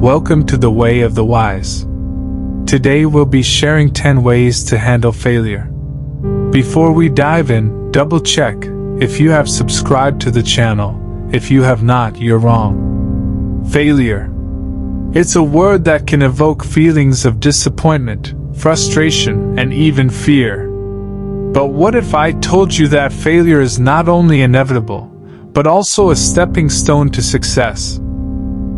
Welcome to the Way of the Wise. Today we'll be sharing 10 ways to handle failure. Before we dive in, double check if you have subscribed to the channel. If you have not, you're wrong. Failure. It's a word that can evoke feelings of disappointment, frustration, and even fear. But what if I told you that failure is not only inevitable, but also a stepping stone to success?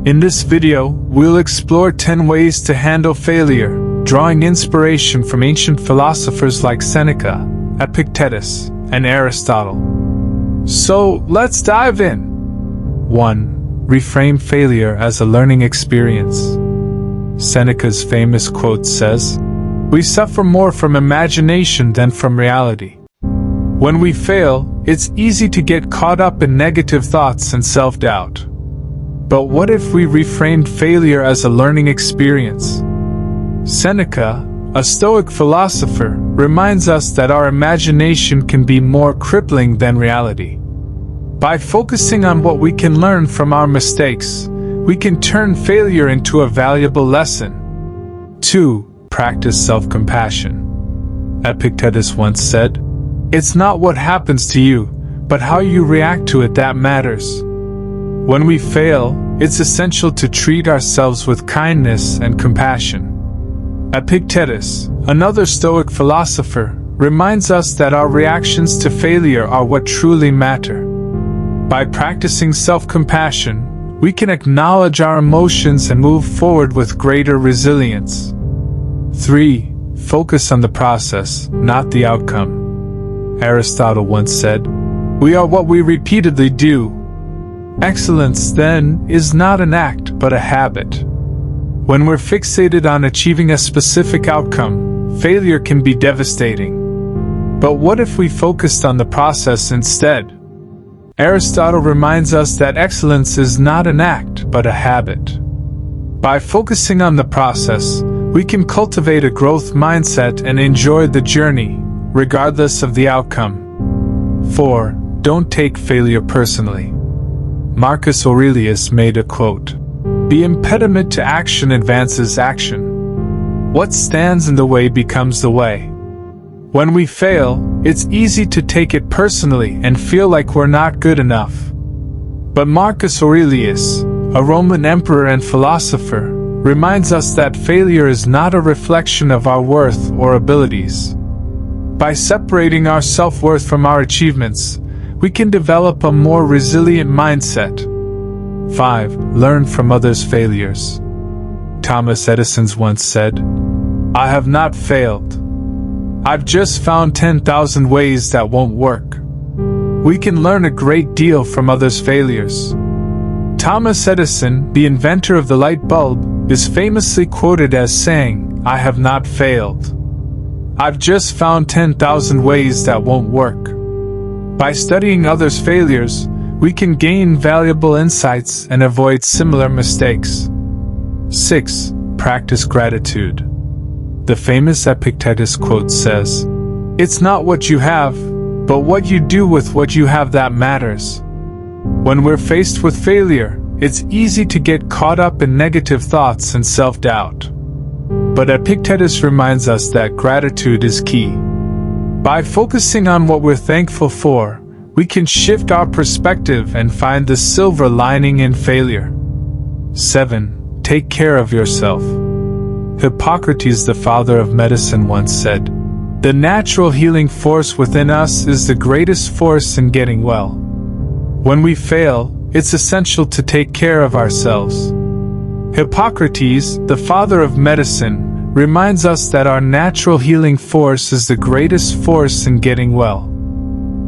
In this video, we'll explore 10 ways to handle failure, drawing inspiration from ancient philosophers like Seneca, Epictetus, and Aristotle. So, let's dive in. 1. Reframe failure as a learning experience. Seneca's famous quote says, "We suffer more from imagination than from reality." When we fail, it's easy to get caught up in negative thoughts and self-doubt. But what if we reframed failure as a learning experience? Seneca, a Stoic philosopher, reminds us that our imagination can be more crippling than reality. By focusing on what we can learn from our mistakes, we can turn failure into a valuable lesson. 2. Practice self-compassion. Epictetus once said, "It's not what happens to you, but how you react to it that matters." When we fail, it's essential to treat ourselves with kindness and compassion. Epictetus, another Stoic philosopher, reminds us that our reactions to failure are what truly matter. By practicing self-compassion, we can acknowledge our emotions and move forward with greater resilience. 3. Focus on the process, not the outcome. Aristotle once said, "We are what we repeatedly do." Excellence, then, is not an act but a habit. When we're fixated on achieving a specific outcome, failure can be devastating. But what if we focused on the process instead? Aristotle reminds us that excellence is not an act but a habit. By focusing on the process, we can cultivate a growth mindset and enjoy the journey, regardless of the outcome. 4. Don't take failure personally. Marcus Aurelius made a quote, "The impediment to action advances action. What stands in the way becomes the way." When we fail, it's easy to take it personally and feel like we're not good enough. But Marcus Aurelius, a Roman emperor and philosopher, reminds us that failure is not a reflection of our worth or abilities. By separating our self-worth from our achievements, we can develop a more resilient mindset. 5. Learn from others' failures. Thomas Edison once said, "I have not failed. I've just found 10,000 ways that won't work." We can learn a great deal from others' failures. Thomas Edison, the inventor of the light bulb, is famously quoted as saying, "I have not failed. I've just found 10,000 ways that won't work." By studying others' failures, we can gain valuable insights and avoid similar mistakes. 6. Practice gratitude. The famous Epictetus quote says, "It's not what you have, but what you do with what you have that matters." When we're faced with failure, it's easy to get caught up in negative thoughts and self-doubt. But Epictetus reminds us that gratitude is key. By focusing on what we're thankful for, we can shift our perspective and find the silver lining in failure. 7. Take care of yourself. Hippocrates, the father of medicine, once said, "The natural healing force within us is the greatest force in getting well." When we fail, it's essential to take care of ourselves. Hippocrates, the father of medicine, reminds us that our natural healing force is the greatest force in getting well.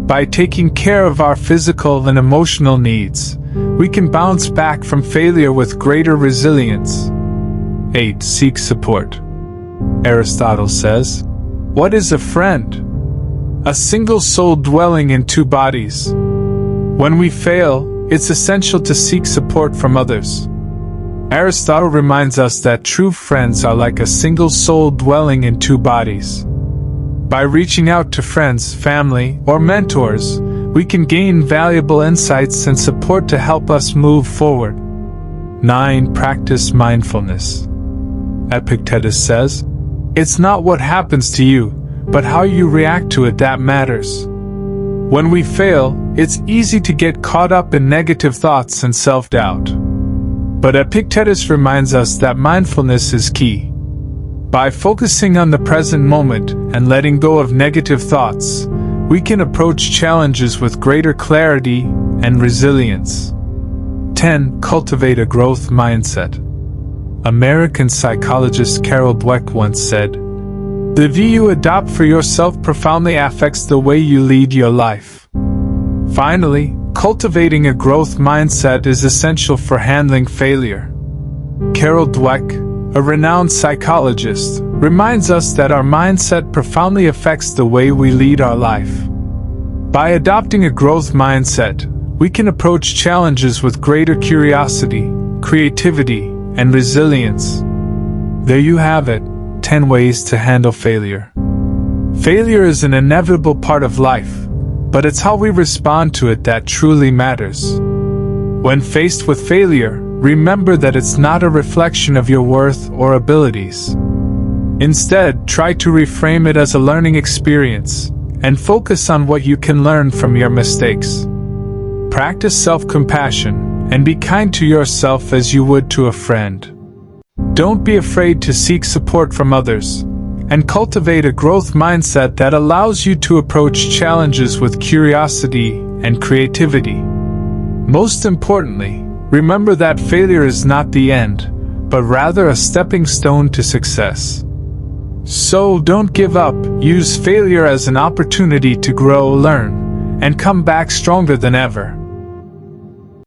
By taking care of our physical and emotional needs, we can bounce back from failure with greater resilience. 8. Seek support. Aristotle says, "What is a friend? A single soul dwelling in two bodies." When we fail, it's essential to seek support from others. Aristotle reminds us that true friends are like a single soul dwelling in two bodies. By reaching out to friends, family, or mentors, we can gain valuable insights and support to help us move forward. 9. Practice mindfulness. Epictetus says, "It's not what happens to you, but how you react to it that matters." When we fail, it's easy to get caught up in negative thoughts and self-doubt. But Epictetus reminds us that mindfulness is key. By focusing on the present moment and letting go of negative thoughts, we can approach challenges with greater clarity and resilience. 10. Cultivate a growth mindset. American psychologist Carol Dweck once said, "The view you adopt for yourself profoundly affects the way you lead your life." Finally, cultivating a growth mindset is essential for handling failure. Carol Dweck, a renowned psychologist, reminds us that our mindset profoundly affects the way we lead our life. By adopting a growth mindset, we can approach challenges with greater curiosity, creativity, and resilience. There you have it, 10 ways to handle failure. Failure is an inevitable part of life, but it's how we respond to it that truly matters. When faced with failure, remember that it's not a reflection of your worth or abilities. Instead, try to reframe it as a learning experience, and focus on what you can learn from your mistakes. Practice self-compassion, and be kind to yourself as you would to a friend. Don't be afraid to seek support from others, and cultivate a growth mindset that allows you to approach challenges with curiosity and creativity. Most importantly, remember that failure is not the end, but rather a stepping stone to success. So don't give up, use failure as an opportunity to grow, learn, and come back stronger than ever.